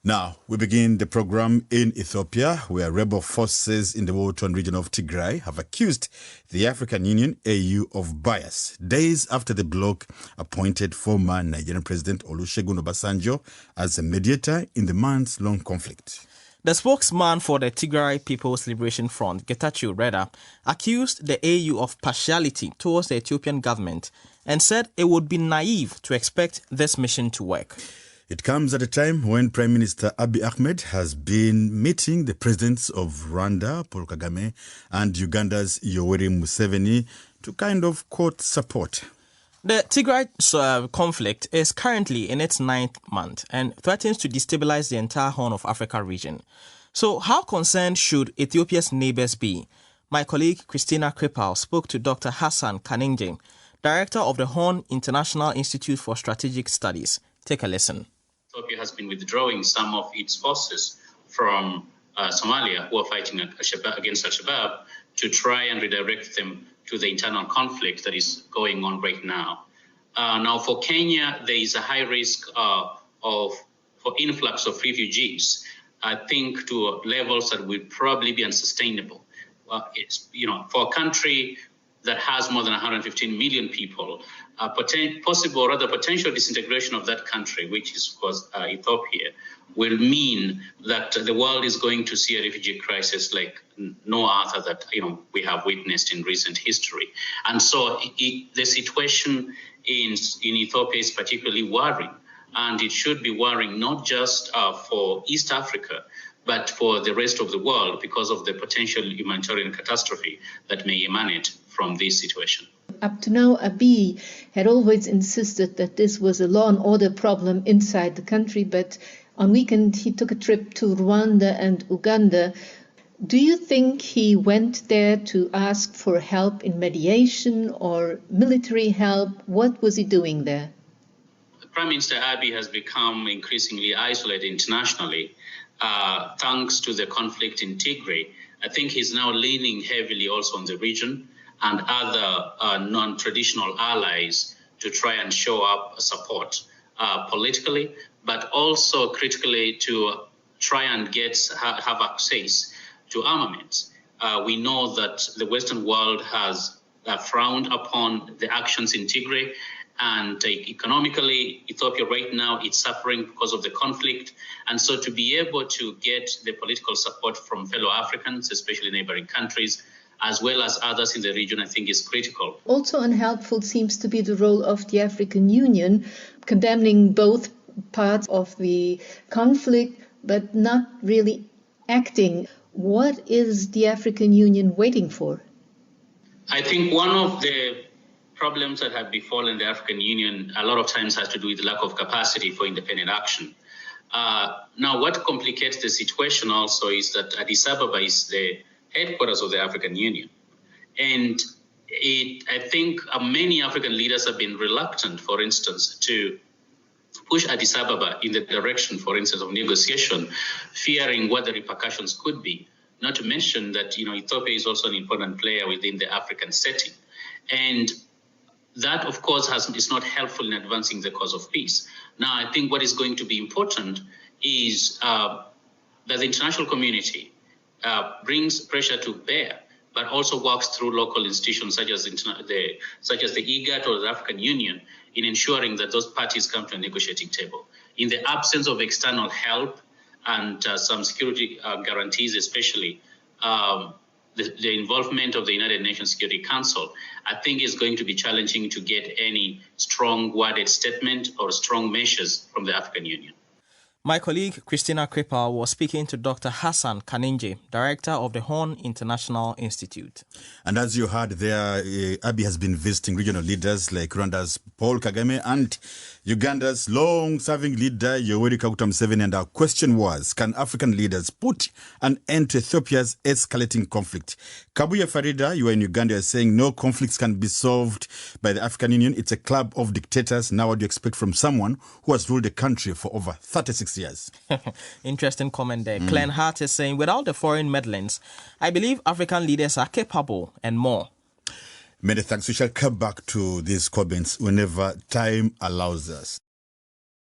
Now, we begin the program in Ethiopia, where rebel forces in the war-torn region of Tigray have accused the African Union, AU, of bias, days after the bloc appointed former Nigerian President Olusegun Obasanjo as a mediator in the months-long conflict. The spokesman for the Tigray People's Liberation Front, Getachew Reda, accused the AU of partiality towards the Ethiopian government and said it would be naive to expect this mission to work. It comes at a time when Prime Minister Abiy Ahmed has been meeting the presidents of Rwanda, Paul Kagame, and Uganda's Yoweri Museveni to kind of quote support. The Tigray conflict is currently in its 9th month and threatens to destabilize the entire Horn of Africa region. So how concerned should Ethiopia's neighbors be? My colleague Christina Kripal spoke to Dr. Hassan Kanenje, director of the Horn International Institute for Strategic Studies. Take a listen. Ethiopia has been withdrawing some of its forces from Somalia, who are fighting against Al-Shabaab, to try and redirect them to the internal conflict that is going on right now. Now, for Kenya, there is a high risk for influx of refugees, I think, to levels that would probably be unsustainable. For a country that has more than 115 million people, potential disintegration of that country, which is, of course, Ethiopia, will mean that the world is going to see a refugee crisis like no other that we have witnessed in recent history. And so the situation in Ethiopia is particularly worrying, and it should be worrying not just for East Africa, but for the rest of the world because of the potential humanitarian catastrophe that may emanate from this situation. Up to now, Abiy had always insisted that this was a law and order problem inside the country, but on weekend he took a trip to Rwanda and Uganda. Do you think he went there to ask for help in mediation or military help? What was he doing there? Prime Minister Abiy has become increasingly isolated internationally thanks to the conflict in Tigray. I think he's now leaning heavily also on the region and other non-traditional allies to try and show up support politically, but also critically to try and have access to armaments. We know that the Western world has frowned upon the actions in Tigray, and economically, Ethiopia right now is suffering because of the conflict. And so to be able to get the political support from fellow Africans, especially neighboring countries, as well as others in the region, I think is critical. Also unhelpful seems to be the role of the African Union, condemning both parts of the conflict, but not really acting. What is the African Union waiting for? I think one of the problems that have befallen the African Union a lot of times has to do with lack of capacity for independent action. Now, what complicates the situation also is that Addis Ababa is the headquarters of the African Union. And I think many African leaders have been reluctant, for instance, to push Addis Ababa in the direction, for instance, of negotiation, fearing what the repercussions could be. Not to mention that Ethiopia is also an important player within the African setting. And that, of course, is not helpful in advancing the cause of peace. Now, I think what is going to be important is that the international community brings pressure to bear, but also works through local institutions such as the IGAD or the African Union in ensuring that those parties come to a negotiating table. In the absence of external help and some security guarantees, especially, the involvement of the United Nations Security Council, I think is going to be challenging to get any strong worded statement or strong measures from the African Union. My colleague Christina Kripal was speaking to Dr. Hassan Kanenje, director of the Horn International Institute. And as you heard there, Abiy has been visiting regional leaders like Rwanda's Paul Kagame and Uganda's long-serving leader Yoweri Museveni. And our question was, can African leaders put an end to Ethiopia's escalating conflict? Kabuya Farida, you are in Uganda, are saying no conflicts can be solved by the African Union. It's a club of dictators. Now what do you expect from someone who has ruled the country for over 36 years? Interesting comment there. Glenn Hart is saying, without the foreign meddlings, I believe African leaders are capable and more. Many thanks. We shall come back to these comments whenever time allows us.